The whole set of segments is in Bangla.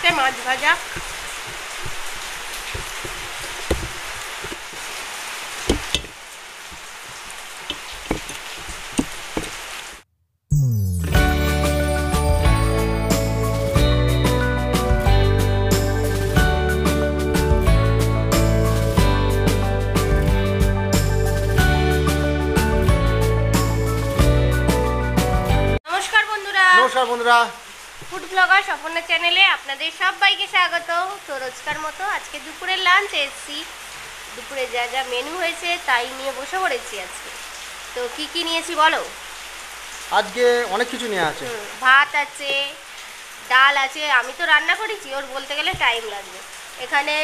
সাথে মাছ ভাজা। নমস্কার বন্ধুরা, ফুড ব্লগার স্বপনা চ্যানেলে আপনাদের সবাইকে স্বাগত। তো রোজকার মতো আজকে দুপুরের লাঞ্চ এসেছি। দুপুরে যা যা মেনু হয়েছে তাই নিয়ে বসে পড়েছি আজকে। তো কি কি নিয়েছি বলো? আজকে অনেক কিছু নিয়ে আছে। ভাত আছে, ডাল আছে, আমি তো রান্না করেছি, ওর বলতে গেলে টাইম লাগবে। এখানে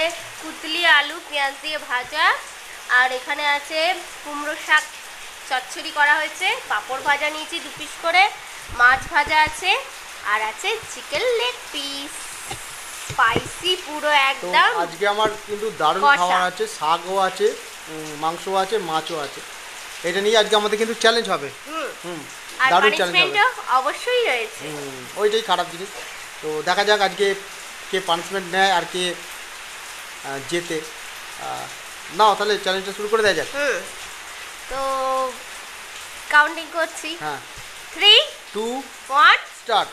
কুতলি আলু পেঁয়াজ দিয়ে ভাজা, আর এখানে আছে কুমড়ো শাক চচ্চড়ি করা হয়েছে, পাঁপড় ভাজা নিয়েছি 2 পিস করে, মাছ ভাজা আছে, আর আছে চিকেন লেগ পিস, স্পাইসি পুরো একদম। আজকে আমার কিন্তু দারুণ খাবার আছে, শাকও আছে, মাংসও আছে, মাছও আছে। এটা নিয়ে আজকে আমাদের কিন্তু চ্যালেঞ্জ হবে। আর দারুণ চ্যালেঞ্জ হবে, অবশ্যই রয়েছে। ওইটাই খারাপ জিনিস। তো দেখা যাক আজকে কে পানিশমেন্ট নেয় আর কে জেতে। নাও তাহলে চ্যালেঞ্জটা শুরু করে দেওয়া যাক। তো কাউন্টিং করছি। হ্যাঁ, 3 2 1 স্টার্ট।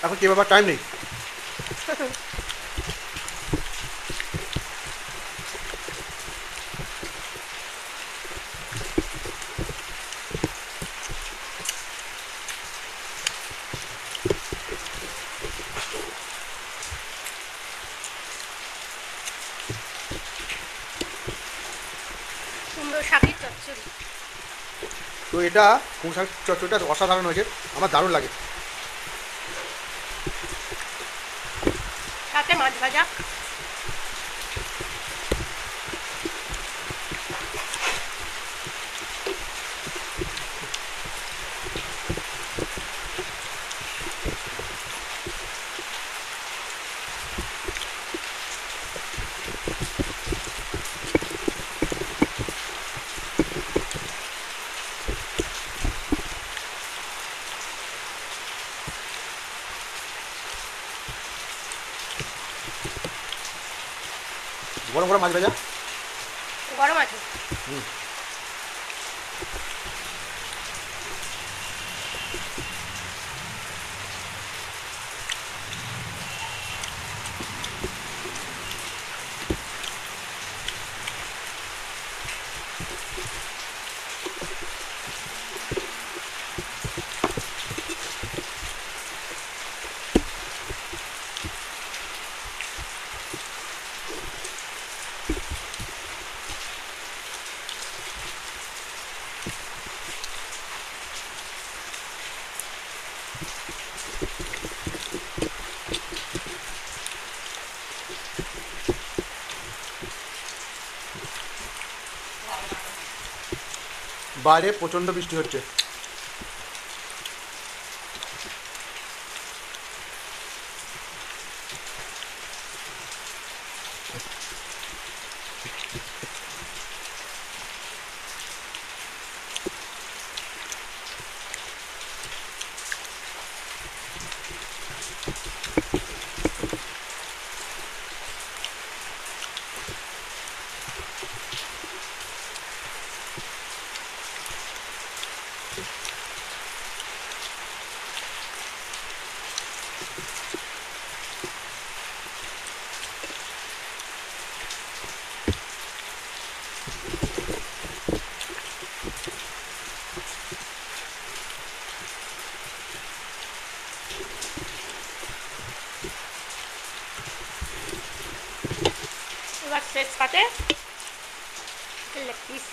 এখন কি ব্যাপার, টাইম নেই। কুমড়ো শাকের চচ্চড়ি। তো এটা কুমড়ো শাক চচ্চড়িটা অসাধারণ হয়েছে, আমার দারুণ লাগে। সাথে মাছ ভাজা। গরম গরম মাছ ভাজা, গরম আছে। বাইরে প্রচণ্ড বৃষ্টি হচ্ছে। পাতে লেগ পিস।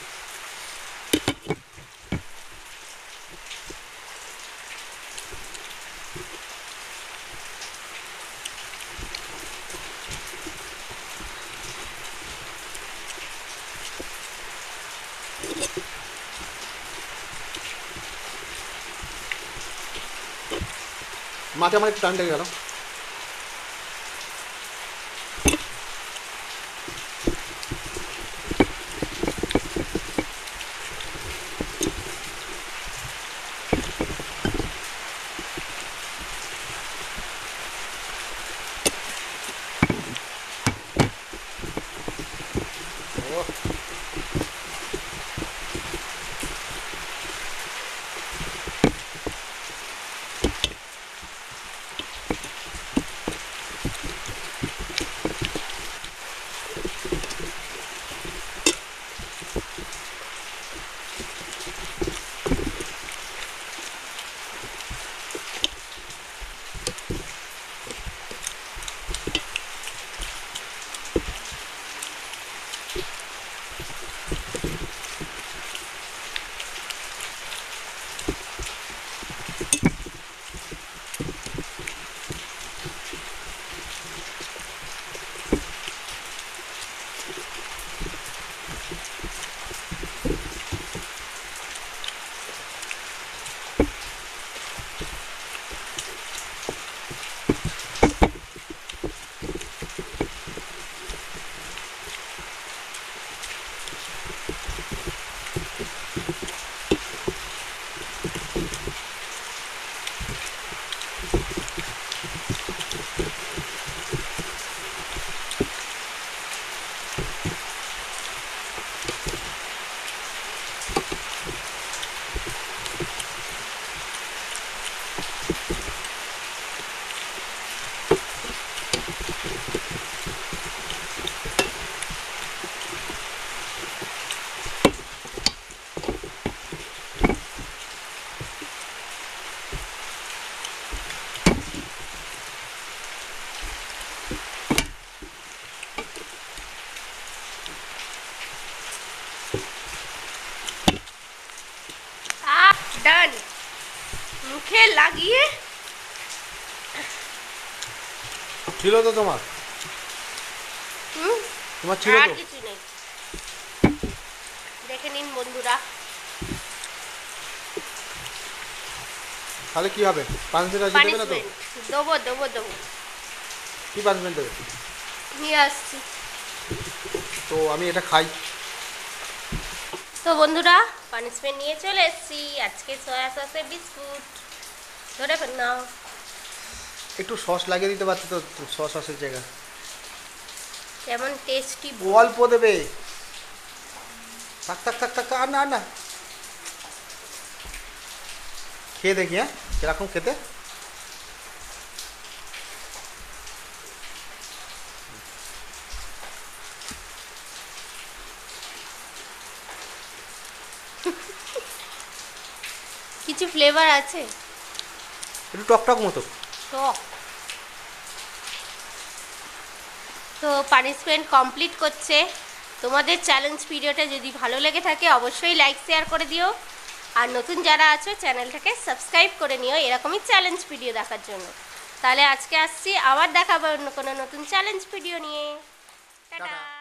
মাছ আমার একটু টান লেগে গেল। ডান। মুখে লাগিয়ে ছিল তো তোমার, তোমার ছিল আর তো। কিছু নেই। দেখে নিন বন্ধুরা। তাহলে কি হবে? পানিশমেন্ট আজকে দেবে না তো? পানিশমেন্ট দেবো দেবো দেবো, কি পানিশমেন্ট দেবে? নিয়ে আসছি। তো আমি এটা খাই। তো বন্ধুরা পানিশমেন্ট নিয়ে চলে এসেছি। আজকে সয়া সসের বিস্কুট। ধরে ফেল নাও। একটু সস লাগিয়ে দিতে পারছি তো, সস সসের জায়গা। কেমন টেস্টি। অল্প দেবে। থাক থাক থাক থাক, আর না আর না। খেয়ে দেখি, হ্যাঁ কিরকম খেতে। কিছু ফ্লেভার আছে, একটু টক টক মতো। টক। তো পানিশমেন্ট কমপ্লিট করছে। তোমাদের চ্যালেঞ্জ ভিডিওটা যদি ভালো লেগে থাকে অবশ্যই লাইক শেয়ার করে দিও। আর নতুন যারা আছো চ্যানেলটাকে সাবস্ক্রাইব করে নিও এরকমই চ্যালেঞ্জ ভিডিও দেখার জন্য। তাহলে আজকে আসছি, আবার দেখাবো অন্য কোনো নতুন চ্যালেঞ্জ ভিডিও নিয়ে। টাটা।